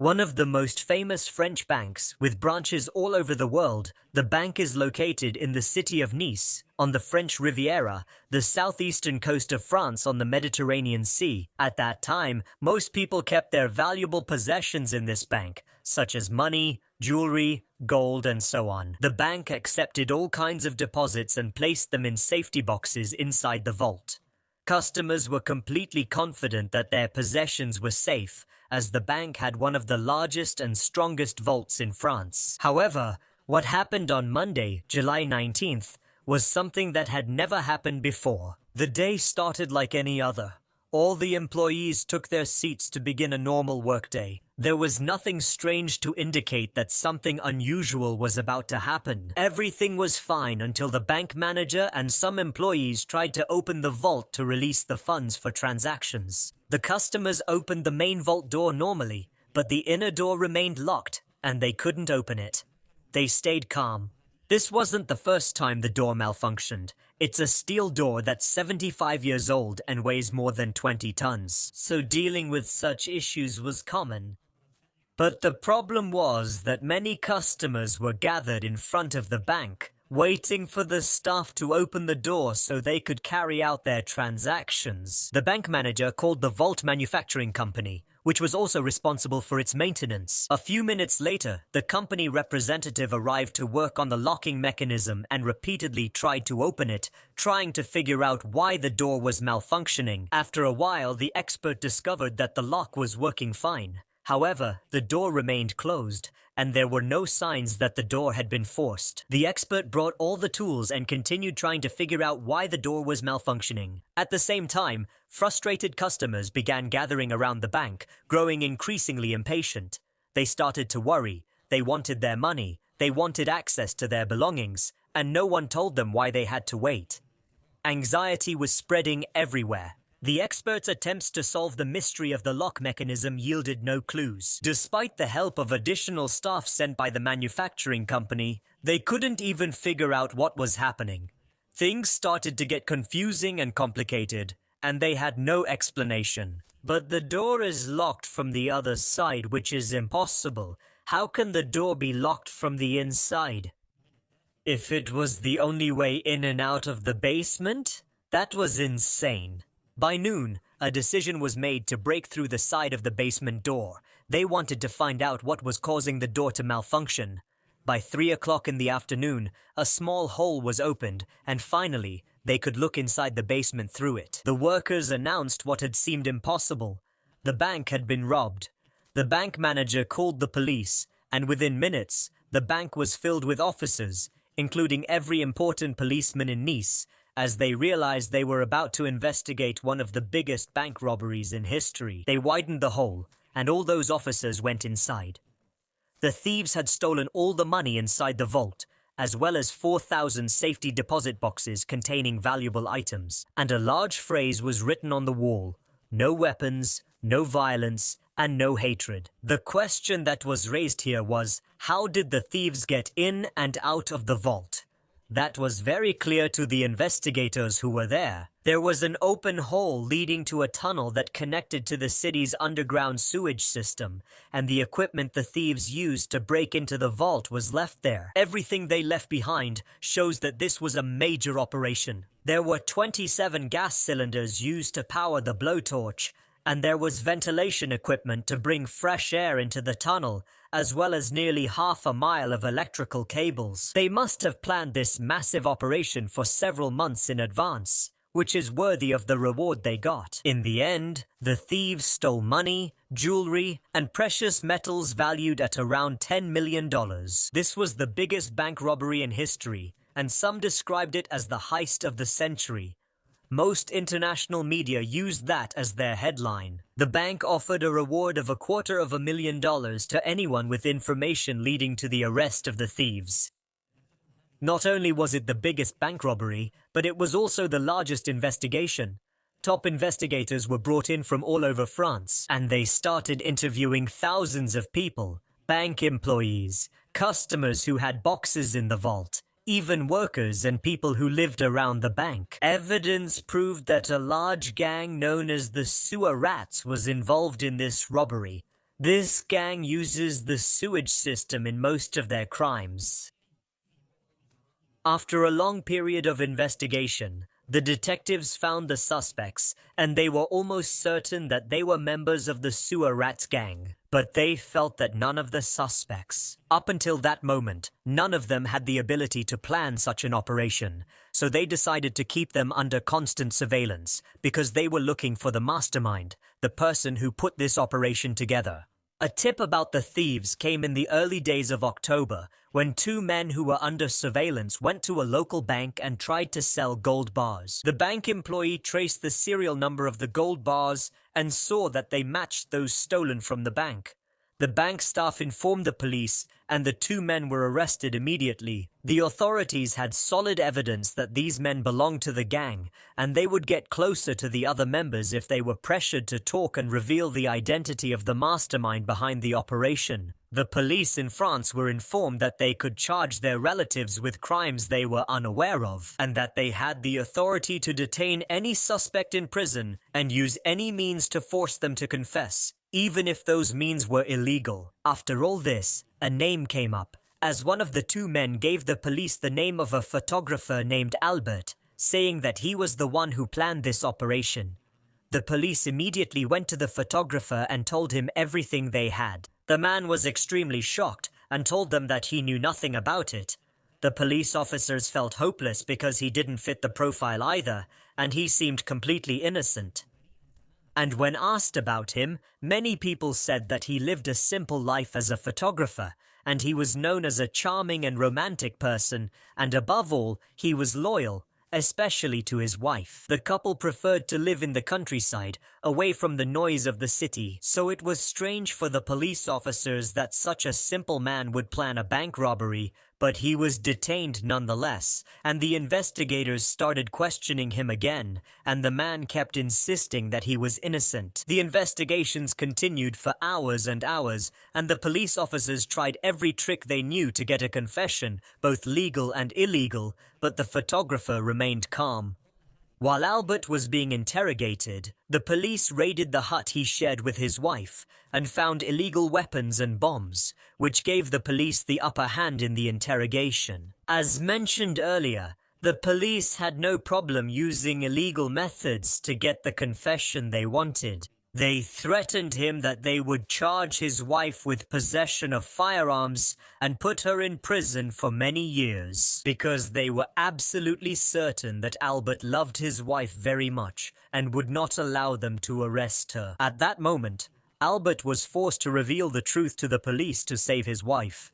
One of the most famous French banks, with branches all over the world, the bank is located in the city of Nice, on the French Riviera, the southeastern coast of France on the Mediterranean Sea. At that time, most people kept their valuable possessions in this bank, such as money, jewelry, gold, and so on. The bank accepted all kinds of deposits and placed them in safety boxes inside the vault. Customers were completely confident that their possessions were safe, as the bank had one of the largest and strongest vaults in France. However, what happened on Monday, July 19th, was something that had never happened before. The day started like any other. All the employees took their seats to begin a normal workday. There was nothing strange to indicate that something unusual was about to happen. Everything was fine until the bank manager and some employees tried to open the vault to release the funds for transactions. The customers opened the main vault door normally, but the inner door remained locked, and they couldn't open it. They stayed calm. This wasn't the first time the door malfunctioned. It's a steel door that's 75 years old and weighs more than 20 tons, so dealing with such issues was common. But the problem was that many customers were gathered in front of the bank, waiting for the staff to open the door so they could carry out their transactions. The bank manager called the vault manufacturing company, which was also responsible for its maintenance. A few minutes later, the company representative arrived to work on the locking mechanism and repeatedly tried to open it, trying to figure out why the door was malfunctioning. After a while, the expert discovered that the lock was working fine. However, the door remained closed, and there were no signs that the door had been forced. The expert brought all the tools and continued trying to figure out why the door was malfunctioning. At the same time, frustrated customers began gathering around the bank, growing increasingly impatient. They started to worry. They wanted their money. They wanted access to their belongings, and no one told them why they had to wait. Anxiety was spreading everywhere. The experts' attempts to solve the mystery of the lock mechanism yielded no clues. Despite the help of additional staff sent by the manufacturing company, they couldn't even figure out what was happening. Things started to get confusing and complicated, and they had no explanation. But the door is locked from the other side, which is impossible. How can the door be locked from the inside? If it was the only way in and out of the basement, that was insane. By noon, a decision was made to break through the side of the basement door. They wanted to find out what was causing the door to malfunction. By 3 o'clock in the afternoon, a small hole was opened, and finally, they could look inside the basement through it. The workers announced what had seemed impossible. The bank had been robbed. The bank manager called the police, and within minutes, the bank was filled with officers, including every important policeman in Nice, as they realized they were about to investigate one of the biggest bank robberies in history. They widened the hole, and all those officers went inside. The thieves had stolen all the money inside the vault, as well as 4,000 safety deposit boxes containing valuable items, and a large phrase was written on the wall: "No weapons, no violence, and no hatred." The question that was raised here was, how did the thieves get in and out of the vault? That was very clear to the investigators who were there. There was an open hole leading to a tunnel that connected to the city's underground sewage system, and the equipment the thieves used to break into the vault was left there. Everything they left behind shows that this was a major operation. There were 27 gas cylinders used to power the blowtorch, and there was ventilation equipment to bring fresh air into the tunnel, as well as nearly half a mile of electrical cables. They must have planned this massive operation for several months in advance, which is worthy of the reward they got. In the end, the thieves stole money, jewelry, and precious metals valued at around $10 million. This was the biggest bank robbery in history, and some described it as the heist of the century. Most international media used that as their headline. The bank offered a reward of $250,000 to anyone with information leading to the arrest of the thieves. Not only was it the biggest bank robbery, but it was also the largest investigation. Top investigators were brought in from all over France, and they started interviewing thousands of people, bank employees, customers who had boxes in the vault, even workers and people who lived around the bank. Evidence proved that a large gang known as the Sewer Rats was involved in this robbery. This gang uses the sewage system in most of their crimes. After a long period of investigation, the detectives found the suspects, and they were almost certain that they were members of the Sewer Rats gang. But they felt that none of the suspects, up until that moment, none of them had the ability to plan such an operation, so they decided to keep them under constant surveillance, because they were looking for the mastermind, the person who put this operation together. A tip about the thieves came in the early days of October, when two men who were under surveillance went to a local bank and tried to sell gold bars. The bank employee traced the serial number of the gold bars and saw that they matched those stolen from the bank. The bank staff informed the police, and the two men were arrested immediately. The authorities had solid evidence that these men belonged to the gang, and they would get closer to the other members if they were pressured to talk and reveal the identity of the mastermind behind the operation. The police in France were informed that they could charge their relatives with crimes they were unaware of, and that they had the authority to detain any suspect in prison and use any means to force them to confess, even if those means were illegal. After all this, a name came up, as one of the two men gave the police the name of a photographer named Albert, saying that he was the one who planned this operation. The police immediately went to the photographer and told him everything they had. The man was extremely shocked and told them that he knew nothing about it. The police officers felt hopeless because he didn't fit the profile either, and he seemed completely innocent. And when asked about him, many people said that he lived a simple life as a photographer, and he was known as a charming and romantic person, and above all, he was loyal, especially to his wife. The couple preferred to live in the countryside, away from the noise of the city, so it was strange for the police officers that such a simple man would plan a bank robbery, but he was detained nonetheless, and the investigators started questioning him again, and the man kept insisting that he was innocent. The investigations continued for hours and hours, and the police officers tried every trick they knew to get a confession, both legal and illegal, but the photographer remained calm. While Albert was being interrogated, the police raided the hut he shared with his wife and found illegal weapons and bombs, which gave the police the upper hand in the interrogation. As mentioned earlier, the police had no problem using illegal methods to get the confession they wanted. They threatened him that they would charge his wife with possession of firearms and put her in prison for many years, because they were absolutely certain that Albert loved his wife very much and would not allow them to arrest her. At that moment, Albert was forced to reveal the truth to the police to save his wife.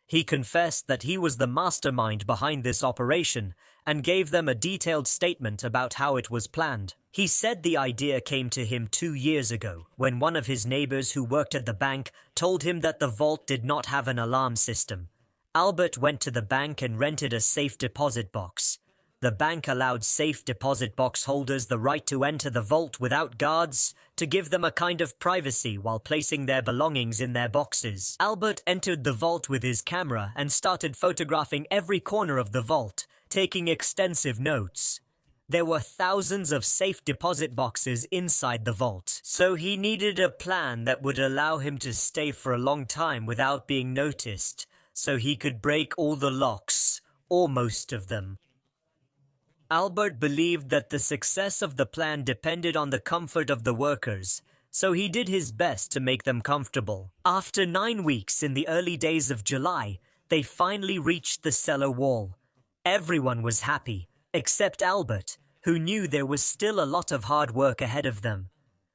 He confessed that he was the mastermind behind this operation and gave them a detailed statement about how it was planned. He said the idea came to him 2 years ago, when one of his neighbors who worked at the bank told him that the vault did not have an alarm system. Albert went to the bank and rented a safe deposit box. The bank allowed safe deposit box holders the right to enter the vault without guards, to give them a kind of privacy while placing their belongings in their boxes. Albert entered the vault with his camera and started photographing every corner of the vault, taking extensive notes. There were thousands of safe deposit boxes inside the vault, so he needed a plan that would allow him to stay for a long time without being noticed, so he could break all the locks, or most of them. Albert believed that the success of the plan depended on the comfort of the workers, so he did his best to make them comfortable. After 9 weeks in the early days of July, they finally reached the cellar wall. Everyone was happy, except Albert, who knew there was still a lot of hard work ahead of them.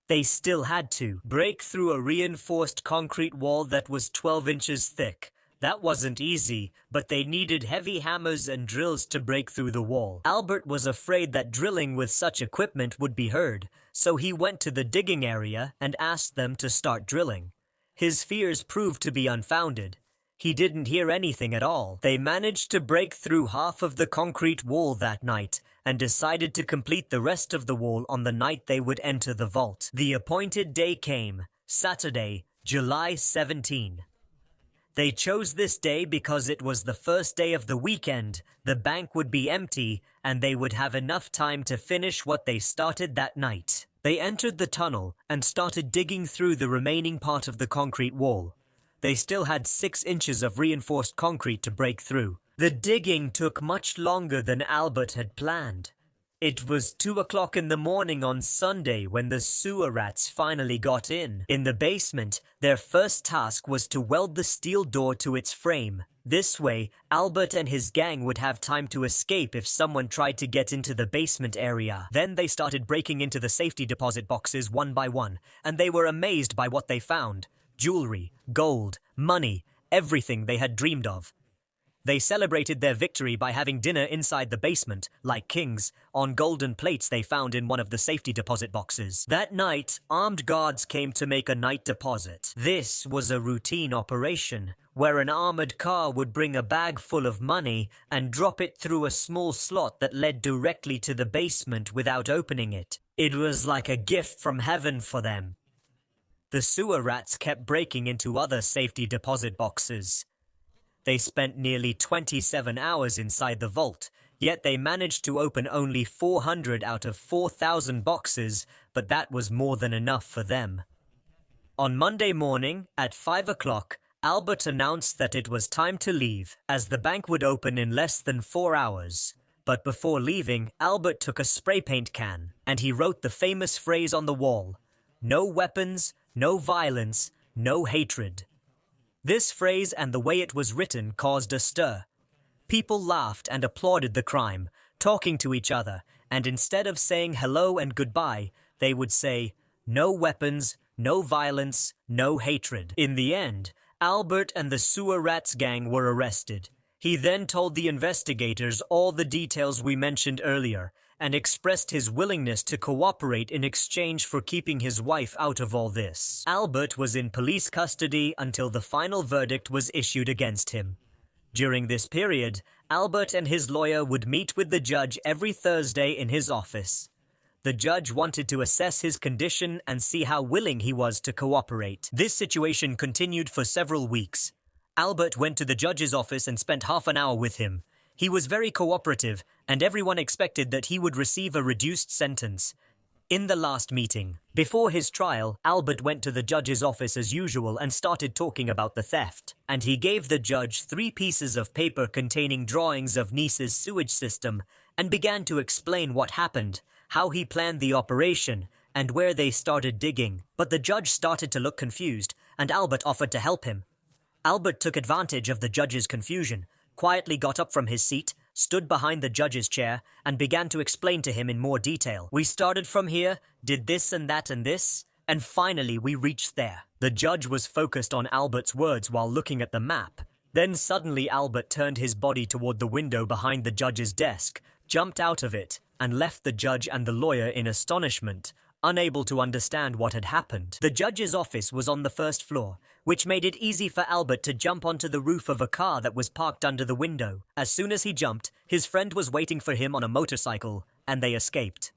They still had to break through a reinforced concrete wall that was 12 inches thick. That wasn't easy, but they needed heavy hammers and drills to break through the wall. Albert was afraid that drilling with such equipment would be heard, so he went to the digging area and asked them to start drilling. His fears proved to be unfounded. He didn't hear anything at all. They managed to break through half of the concrete wall that night and decided to complete the rest of the wall on the night they would enter the vault. The appointed day came, Saturday, July 17. They chose this day because it was the first day of the weekend, the bank would be empty, and they would have enough time to finish what they started that night. They entered the tunnel and started digging through the remaining part of the concrete wall. They still had 6 inches of reinforced concrete to break through. The digging took much longer than Albert had planned. It was 2 o'clock in the morning on Sunday when the sewer rats finally got in. In the basement, their first task was to weld the steel door to its frame. This way, Albert and his gang would have time to escape if someone tried to get into the basement area. Then they started breaking into the safety deposit boxes one by one, and they were amazed by what they found. Jewelry, gold, money, everything they had dreamed of. They celebrated their victory by having dinner inside the basement, like kings, on golden plates they found in one of the safety deposit boxes. That night, armed guards came to make a night deposit. This was a routine operation, where an armored car would bring a bag full of money and drop it through a small slot that led directly to the basement without opening it. It was like a gift from heaven for them. The sewer rats kept breaking into other safety deposit boxes. They spent nearly 27 hours inside the vault, yet they managed to open only 400 out of 4,000 boxes, but that was more than enough for them. On Monday morning, at 5 o'clock, Albert announced that it was time to leave, as the bank would open in less than 4 hours. But before leaving, Albert took a spray paint can, and he wrote the famous phrase on the wall, "No weapons, no violence, no hatred." This phrase and the way it was written caused a stir. People laughed and applauded the crime, talking to each other, and instead of saying hello and goodbye, they would say, "No weapons, no violence, no hatred." In the end, Albert and the sewer rats gang were arrested. He then told the investigators all the details we mentioned earlier, and expressed his willingness to cooperate in exchange for keeping his wife out of all this. Albert was in police custody until the final verdict was issued against him. During this period, Albert and his lawyer would meet with the judge every Thursday in his office. The judge wanted to assess his condition and see how willing he was to cooperate. This situation continued for several weeks. Albert went to the judge's office and spent half an hour with him. He was very cooperative, and everyone expected that he would receive a reduced sentence. In the last meeting, before his trial, Albert went to the judge's office as usual and started talking about the theft. And he gave the judge 3 pieces of paper containing drawings of Nice's sewage system and began to explain what happened, how he planned the operation, and where they started digging. But the judge started to look confused, and Albert offered to help him. Albert took advantage of the judge's confusion, quietly got up from his seat, stood behind the judge's chair, and began to explain to him in more detail. "We started from here, did this and that and this, and finally we reached there." The judge was focused on Albert's words while looking at the map. Then suddenly Albert turned his body toward the window behind the judge's desk, jumped out of it, and left the judge and the lawyer in astonishment, unable to understand what had happened. The judge's office was on the first floor, which made it easy for Albert to jump onto the roof of a car that was parked under the window. As soon as he jumped, his friend was waiting for him on a motorcycle, and they escaped.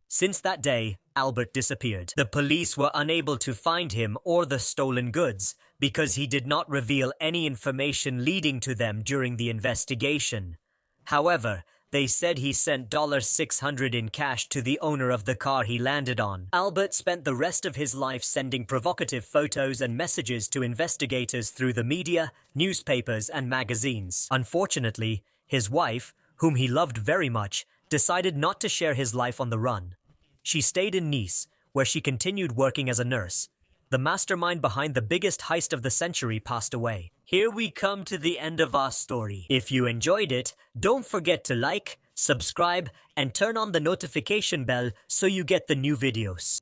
Since that day, Albert disappeared. The police were unable to find him or the stolen goods because he did not reveal any information leading to them during the investigation. However, they said he sent $600 in cash to the owner of the car he landed on. Albert spent the rest of his life sending provocative photos and messages to investigators through the media, newspapers, and magazines. Unfortunately, his wife, whom he loved very much, decided not to share his life on the run. She stayed in Nice, where she continued working as a nurse. The mastermind behind the biggest heist of the century passed away. Here we come to the end of our story. If you enjoyed it, don't forget to like, subscribe, and turn on the notification bell so you get the new videos.